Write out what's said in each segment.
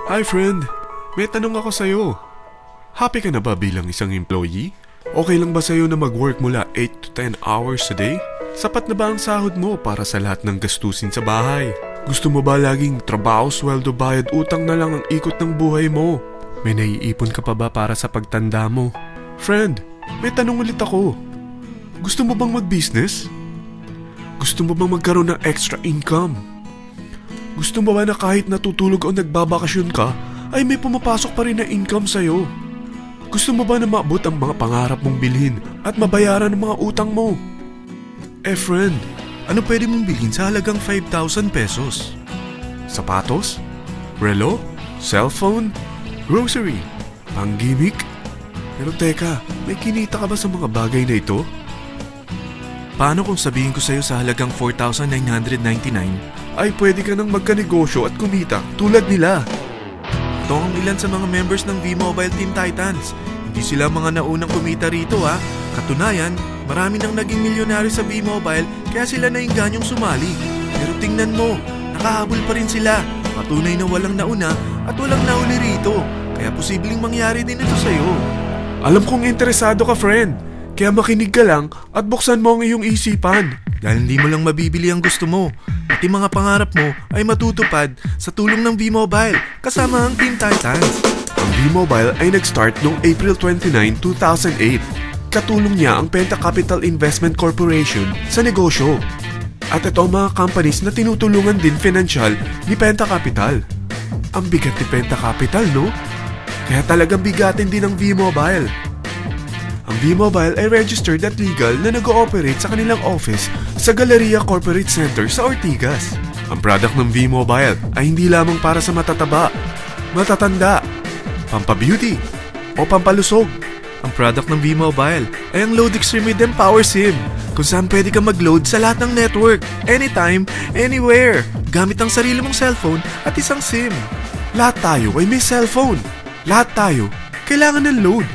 Hi friend, may tanong ako sa'yo. Happy ka na ba bilang isang employee? Okay lang ba sa'yo na mag-work mula 8 to 10 hours a day? Sapat na ba ang sahod mo para sa lahat ng gastusin sa bahay? Gusto mo ba laging trabaho, sweldo, bayad, utang na lang ang ikot ng buhay mo? May naiipon ka pa ba para sa pagtanda mo? Friend, may tanong ulit ako. Gusto mo bang mag-business? Gusto mo bang magkaroon ng extra income? Gusto mo ba na kahit natutulog o nagbabakasyon ka, ay may pumapasok pa rin na income sa'yo? Gusto mo ba na maabot ang mga pangarap mong bilhin at mabayaran ang mga utang mo? Friend, ano pwede mong bilhin sa halagang 5,000 pesos? Sapatos? Relo? Cellphone? Grocery? Pang-gimmick? Pero teka, may kinita ka ba sa mga bagay na ito? Paano kung sabihin ko sa'yo sa halagang 4,999 ay pwede ka nang magkanegosyo at kumita tulad nila? Ito ang ilan sa mga members ng V-Mobile Team Titans. Hindi sila mga naunang kumita rito ha. Katunayan, marami nang naging milyonaryo sa V-Mobile kaya sila naingganyong sumali. Pero tingnan mo, nakahabol pa rin sila. Patunay na walang nauna at walang nauli rito. Kaya posibleng mangyari din ito sa'yo. Alam kong interesado ka, friend. Kaya makinig ka lang at buksan mo ang iyong isipan. Dahil hindi mo lang mabibili ang gusto mo. Pati mga pangarap mo ay matutupad sa tulong ng V-Mobile kasama ang Team Titans. Ang V-Mobile ay nag-start noong April 29, 2008. Katulong niya ang Penta Capital Investment Corporation sa negosyo. At ito ang mga companies na tinutulungan din financial ni Penta Capital. Ang bigat ni Penta Capital, no? Kaya talagang bigatin din ang V-Mobile. Ang V-Mobile ay registered at legal na nag-ooperate sa kanilang office sa Galleria Corporate Center sa Ortigas. Ang product ng V-Mobile ay hindi lamang para sa matataba, matatanda, pampabeauty, o pampalusog. Ang product ng V-Mobile ay ang Load Extreme with Empower SIM, kung saan pwede ka mag-load sa lahat ng network, anytime, anywhere, gamit ang sarili mong cellphone at isang SIM. Lahat tayo ay may cellphone. Lahat tayo kailangan ng load.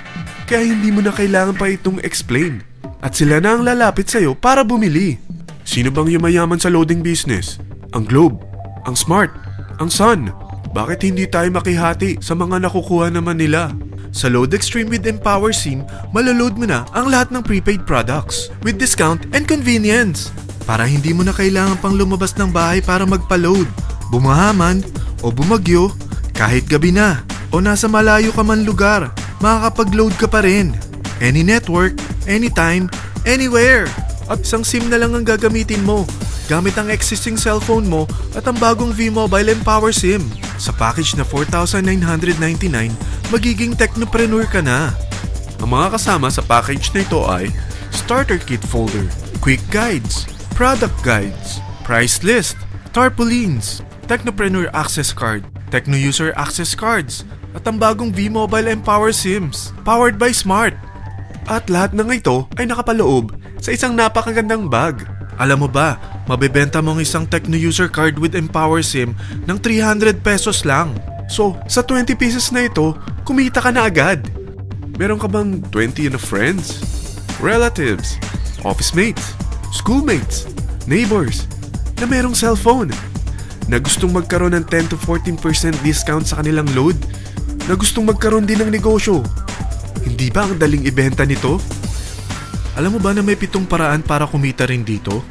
Kaya hindi mo na kailangan pa itong explain. At sila na ang lalapit sa'yo para bumili. Sino bang yumayaman sa loading business? Ang Globe, ang Smart, ang Sun. Bakit hindi tayo makihati sa mga nakukuha naman nila? Sa Load Extreme with Empower SIM, malaload mo na ang lahat ng prepaid products with discount and convenience. Para hindi mo na kailangan pang lumabas ng bahay para magpa-load. Bumahaman o bumagyo, kahit gabi na o nasa malayo ka man lugar, makakapag-load ka pa rin. Any network, anytime, anywhere. At isang SIM na lang ang gagamitin mo gamit ang existing cellphone mo at ang bagong V-Mobile Empower SIM. Sa package na 4,999, magiging technopreneur ka na. Ang mga kasama sa package na ito ay Starter Kit Folder, Quick Guides, Product Guides, Price List, Tarpaulins, Technopreneur Access Card, Techno User Access Cards, at ang bagong V-Mobile Empower SIMs, powered by Smart. At lahat ng ito ay nakapaloob sa isang napakagandang bag. Alam mo ba, mabebenta mo ang isang Techno User Card with Empower SIM ng 300 pesos lang. So, sa 20 pieces na ito, kumita ka na agad. Meron ka bang 20 na friends, relatives, office mates, schoolmates, neighbors, na merong cellphone, na gustong magkaroon ng 10 to 14% discount sa kanilang load, na gustong magkaroon din ng negosyo? Hindi ba ang daling ibenta nito? Alam mo ba na may 7 paraan para kumita rin dito?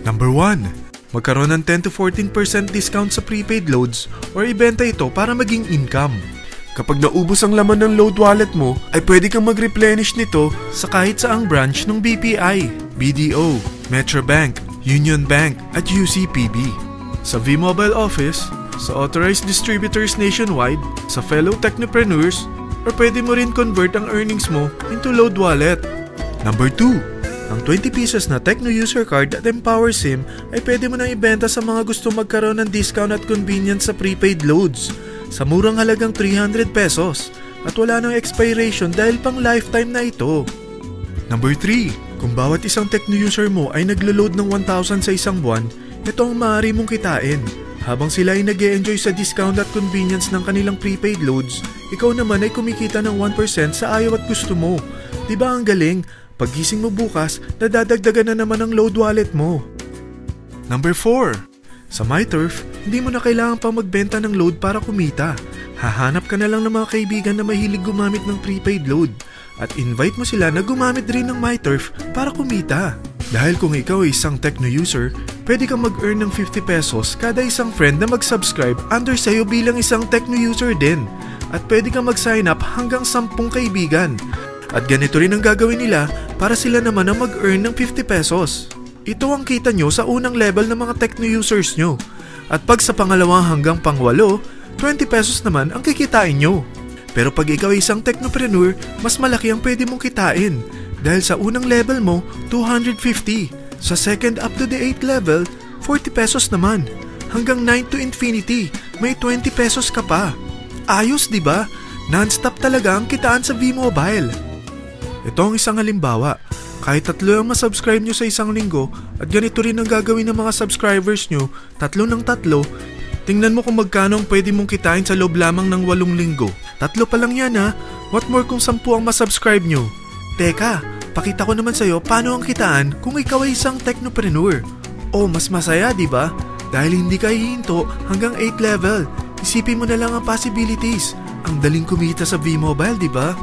Number 1. Magkaroon ng 10 to 14% discount sa prepaid loads or ibenta ito para maging income. Kapag naubos ang laman ng load wallet mo, ay pwede kang mag-replenish nito sa kahit saang branch ng BPI, BDO, Metrobank, Union Bank at UCPB. Sa V-Mobile Office, sa authorized distributors nationwide, sa fellow technopreneurs, or pwede mo rin convert ang earnings mo into load wallet. Number 2. Ang 20 pieces na Techno User Card at Empower SIM ay pwede mo nang ibenta sa mga gusto magkaroon ng discount at convenience sa prepaid loads sa murang halagang 300 pesos at wala nang expiration dahil pang lifetime na ito. Number 3. Kung bawat isang Techno user mo ay naglo-load ng 1,000 sa isang buwan, ito ang maaari mong kitain. Habang sila ay nag-e-enjoy sa discount at convenience ng kanilang prepaid loads, ikaw naman ay kumikita ng 1% sa ayaw at gusto mo. Diba ang galing? Paggising mo bukas, nadadagdagan na naman ang load wallet mo. Number 4. Sa MyTurf, hindi mo na kailangan pa magbenta ng load para kumita. Hahanap ka na lang ng mga kaibigan na mahilig gumamit ng prepaid load at invite mo sila na gumamit rin ng MyTurf para kumita. Dahil kung ikaw ay isang Tecno user, pwede kang mag-earn ng 50 pesos kada isang friend na mag-subscribe under sa'yo bilang isang Tecno user din. At pwede kang mag-sign up hanggang 10 kaibigan. At ganito rin ang gagawin nila para sila naman ang mag-earn ng 50 pesos. Ito ang kita nyo sa unang level ng mga Tecno users nyo. At pag sa pangalawa hanggang pang-8, 20 pesos naman ang kikitain nyo. Pero pag ikaw ay isang technopreneur, mas malaki ang pwede mong kitain. Dahil sa unang level mo, 250. Sa second up to the 8th level, 40 pesos naman. Hanggang 9 to infinity, may 20 pesos ka pa. Ayos, di ba? Non-stop talaga ang kitaan sa V-Mobile. Ito ang isang halimbawa. Kahit 3 ang masubscribe nyo sa isang linggo at ganito rin ang gagawin ng mga subscribers nyo, 3 ng 3, tingnan mo kung magkano ang pwede mong kitain sa loob lamang ng 8 linggo. 3 pa lang yan ha. What more kung 10 ang masubscribe nyo? Teka, pakita ko naman sa'yo paano ang kitaan kung ikaw ay isang technopreneur. Oh, mas masaya, di ba? Dahil hindi ka hihinto hanggang 8th level. Isipin mo na lang ang possibilities. Ang daling kumita sa V-Mobile, di ba?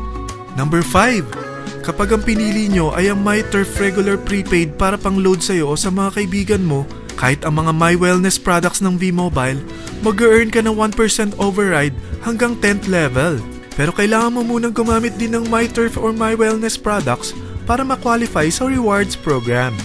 Number 5. Kapag ang pinili nyo ay ang MyTurf regular prepaid para pang-load sa'yo o sa mga kaibigan mo, kahit ang mga My Wellness products ng V-Mobile, mag-earn ka ng 1% override hanggang 10th level. Pero kailangan mo munang gumamit din ng MyTurf or My Wellness products para ma-qualify sa rewards program.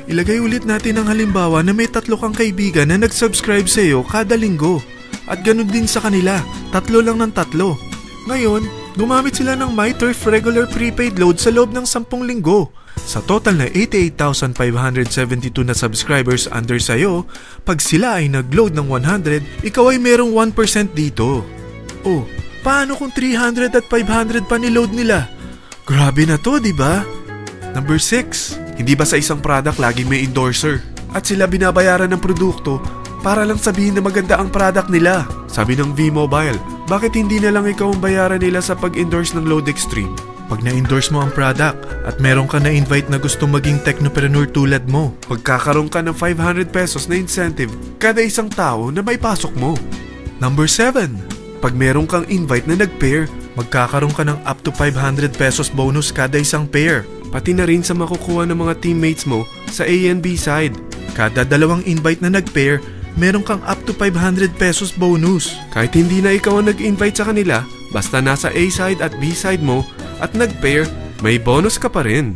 Ilagay ulit natin ang halimbawa na may 3 kang kaibigan na nag-subscribe sa'yo kada linggo. At ganun din sa kanila, 3 lang ng 3. Ngayon, gumamit sila ng MyTurf regular prepaid load sa loob ng 10 linggo. Sa total na 88,572 na subscribers under sa'yo, pag sila ay nag-load ng 100, ikaw ay merong 1% dito. Oh, paano kung 300 at 500 pa ni-load nila? Grabe na to, di ba? Number 6. Hindi ba sa isang product laging may endorser? At sila binabayaran ng produkto para lang sabihin na maganda ang product nila. Sabi ng V-Mobile, bakit hindi na lang ikaw ang bayaran nila sa pag-endorse ng Load Extreme? Pag na-endorse mo ang product at meron ka na-invite na gustong maging technopreneur tulad mo, magkakaroon ka ng 500 pesos na incentive kada isang tao na may pasok mo. Number 7. Pag meron kang invite na nag-pair, magkakaroon ka ng up to 500 pesos bonus kada isang pair. Pati na rin sa makukuha ng mga teammates mo sa A and B side. Kada 2 invite na nag-pair, meron kang up to 500 pesos bonus. Kahit hindi na ikaw ang nag-invite sa kanila, basta nasa A side at B side mo at nag-pair, may bonus ka pa rin.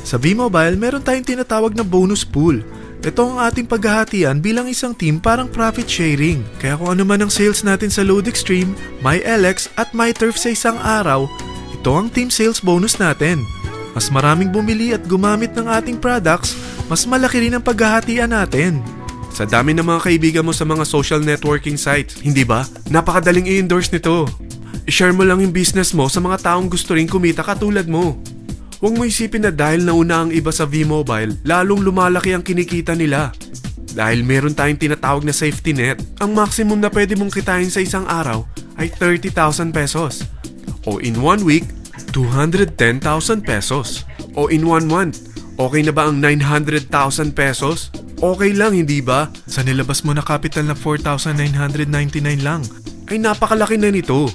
Sa V-Mobile, meron tayong tinatawag na bonus pool. Ito ang ating paghahatian bilang isang team parang profit sharing. Kaya kung ano man ang sales natin sa Load Extreme, MyLX at MyTurf sa isang araw, ito ang team sales bonus natin. Mas maraming bumili at gumamit ng ating products, mas malaki rin ang paghahatian natin. Sa dami ng mga kaibigan mo sa mga social networking sites, hindi ba? Napakadaling i-endorse nito. I-share mo lang yung business mo sa mga taong gusto rin kumita katulad mo. Huwag mo isipin na dahil nauna ang iba sa V-Mobile, lalong lumalaki ang kinikita nila. Dahil meron tayong tinatawag na safety net, ang maximum na pwede mong kitain sa isang araw ay 30,000 pesos. O in 1 week, 210,000 pesos. O in 1 month, okay na ba ang 900,000 pesos? Okay lang, hindi ba? Sa nilabas mo na capital na 4,999 lang, ay napakalaki na nito.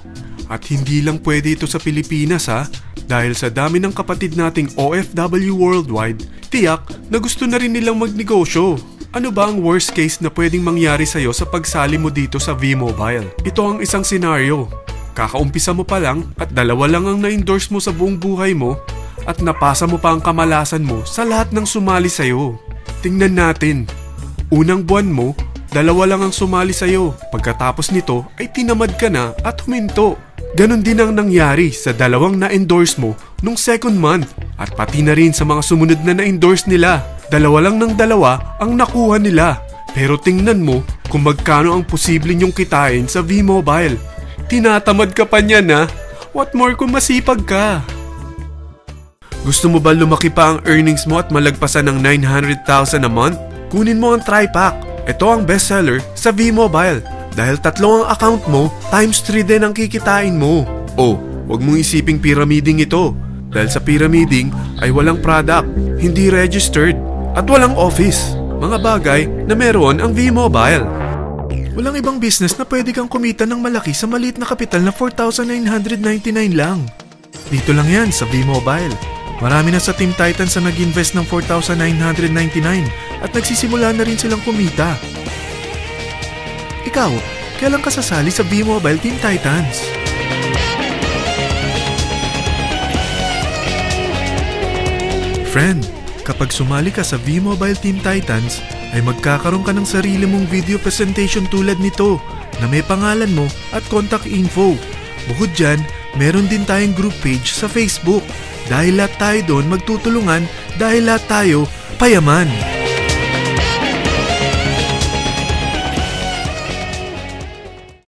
At hindi lang pwede ito sa Pilipinas ha, dahil sa dami ng kapatid nating OFW worldwide, tiyak na gusto na rin nilang magnegosyo. Ano ba ang worst case na pwedeng mangyari sa'yo sa pagsali mo dito sa V-Mobile? Ito ang isang senaryo. Kakaumpisa mo pa lang at 2 lang ang na-endorse mo sa buong buhay mo at napasa mo pa ang kamalasan mo sa lahat ng sumali sa'yo. Tingnan natin. Unang buwan mo, 2 lang ang sumali sa'yo. Pagkatapos nito ay tinamad ka na at huminto. Ganon din ang nangyari sa 2 na-endorse mo nung second month at pati na rin sa mga sumunod na na-endorse nila. 2 lang ng 2 ang nakuha nila. Pero tingnan mo kung magkano ang posible nyong kitain sa V-Mobile. Tinatamad ka pa niyan ha? What more kung masipag ka? Gusto mo ba lumaki pa ang earnings mo at malagpasan ng 900,000 a month? Kunin mo ang TriPack. Ito ang bestseller sa V-Mobile. Dahil 3 ang account mo, times 3 din ang kikitain mo. Oh, wag mong isiping pyramiding ito. Dahil sa pyramiding ay walang product, hindi registered, at walang office. mga bagay na meron ang V-Mobile. Walang ibang business na pwede kang kumita ng malaki sa maliit na kapital na 4,999 lang. Dito lang yan sa V-Mobile. Marami na sa Team Titans na nag-invest ng 4,999 at nagsisimula na rin silang kumita. Ikaw, kailan ka sasali sa V-Mobile Team Titans? Friend, kapag sumali ka sa V-Mobile Team Titans, ay magkakaroon ka ng sarili mong video presentation tulad nito na may pangalan mo at contact info. Bukod dyan, meron din tayong group page sa Facebook. Dahil lahat tayo doon magtutulungan dahil lahat tayo payaman.